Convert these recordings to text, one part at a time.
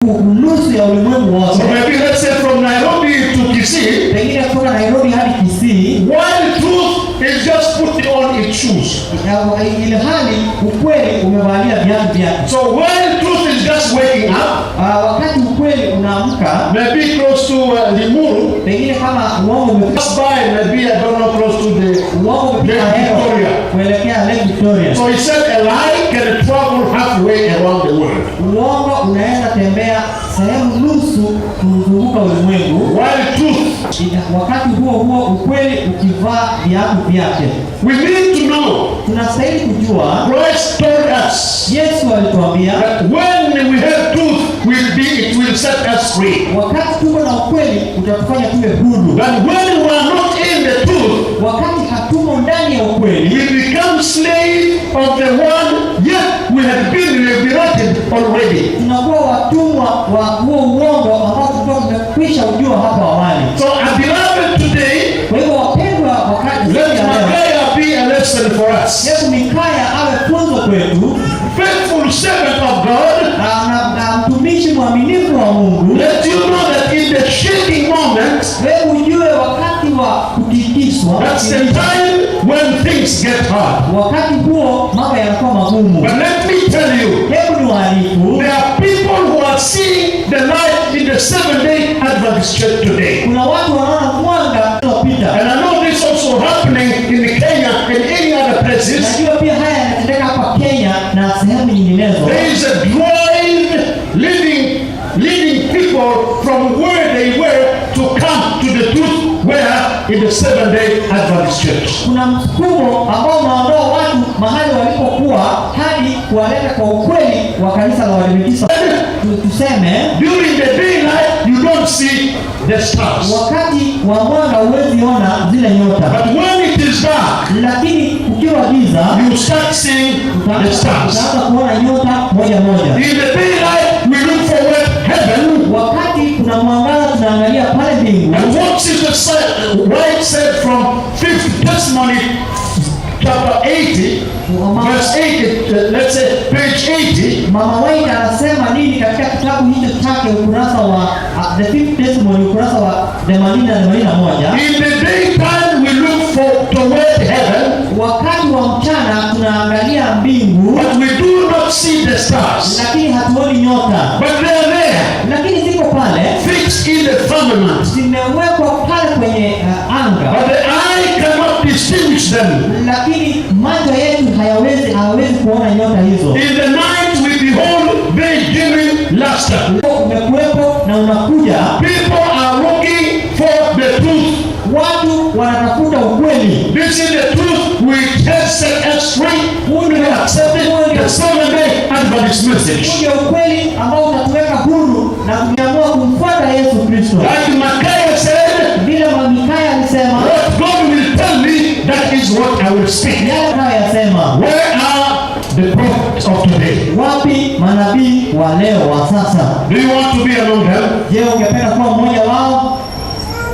nusu ya ulimwengu wote. So maybe let's say from Nairobi to Kisii. Pengine kutoka Nairobi hadi Kisii. While truth is just putting on its shoes. Ile hali ukweli umevalia viatu vyake. So while truth is just waking up, wakati ukweli unaamka, maybe close to Limuru, pengine kama uongo umefika by, maybe I don't know, close to the uongo umefika Victoria, kuelekea Lake Victoria. So he said a lie can travel halfway around the world. Uongo unaweza tembea sehemu nusu kuzunguka ulimwengu. While truth, wakati huo ukweli ukivaa viatu vyake. We need to know. Tunastahili kujua. Christ told us. Yesu alituambia that when we have truth, it will set us free. Wakati tuko na ukweli utatufanya tuwe huru. But when we are not in the truth, wakati hatumo ndani ya ukweli, we become slave of the one yet we have been liberated already. Tunakuwa watumwa wa huo uongo ambao tulikuwa tumekwisha ujua hapo awali. So beloved today, kwa hivyo wapendwa, wakati let Micaiah be a lesson for us. Yesu Mikaya awe funzo kwetu. Faithful servant of God, na mtumishi mwaminifu wa Mungu. Let you know that in the shaking moment, wewe ujue wakati wa kutikiswa, that's the time when things get hard. Wakati huo mambo yanakuwa magumu. But let me tell you, hebu niwaarifu, there are people who are seeing the light in the Seventh-day Adventist Church today. Kuna watu wanaona mwanga unapita. And I know this also happening in Kenya and any other places. Najua pia haya yanatendeka hapa Kenya na sehemu nyinginezo. There is a drive leading people from where they were to come to the truth, where in the Seventh-day Adventist Church. Kuna msukumo ambao unaondoa watu mahali walipokuwa hadi kuwaleta kwa ukweli wa kanisa la Waadventista. Tuseme during the daylight you don't see the stars. Wakati wa mwanga huwezi ona zile nyota. But when it is dark, lakini ukiwa giza, you start seeing the stars. Utaanza kuona nyota moja moja. In the daylight we look forward heaven. Wakati kuna mwangaza tunaangalia pale mbingu. And what is White said from 5th Testimony chapter 80, verse 80, let's say page 80. Mama White anasema nini katika kitabu hicho chake ukurasa wa the 5th Testimony ukurasa wa 81. In the daytime we look toward heaven. Wakati wa mchana tunaangalia mbingu. But we do not see the stars. Lakini hatuoni nyota. But they are there. Lakini ziko pale. Fixed in the firmament. Zimewekwa pale kwenye anga. But the eye cannot distinguish them. Lakini macho yetu hawezi kuona nyota hizo. In the night we behold they giving luster. Umekuwepo na unakuja. People are looking for the truth. Watu wanatafuta ukweli. This is the truth which has set us free. We have accepted the Seventh-day Adventist message. Ndio ukweli ambao utatuweka huru na tumeamua kumfuata Yesu Kristo. Like Micaiah said, vile Mikaya alisema, what God will tell me, that is what I will speak. Yale anayosema. Where are the prophets of today? Wapi manabii wa leo wa sasa? Do you want to be among them? Je, ungependa kuwa mmoja wao?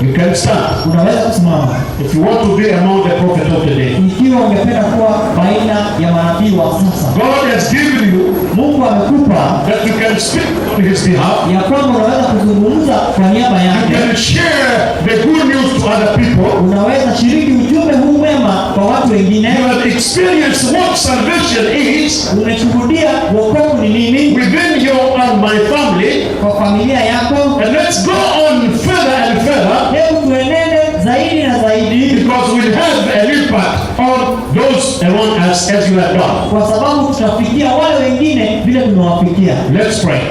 You can stand. Unaweza kusimama. If you want to be among the prophets of today. Ikiwa ungependa kuwa baina ya manabii wa sasa. God has given you, Mungu amekupa, that you can speak on his behalf. Ya kwamba unaweza kuzungumza kwa niaba yake. You can share the good news to other people. Unaweza shiriki ujumbe huu mwema kwa watu wengine. You have experienced what salvation is. Umeshuhudia wokovu ni nini within your and my family. Kwa familia yako. And let's go on further and further. Hebu tuenende zaidi na zaidi. Because we'll have an impact on those around us as you have done. Kwa sababu tutafikia wale wengine vile tumewafikia. Let's pray.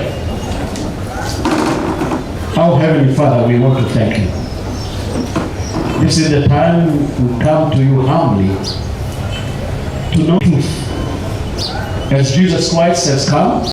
Our Heavenly Father, we want to thank you. This is the time we come to you humbly to know truth. As Jesus Christ has come,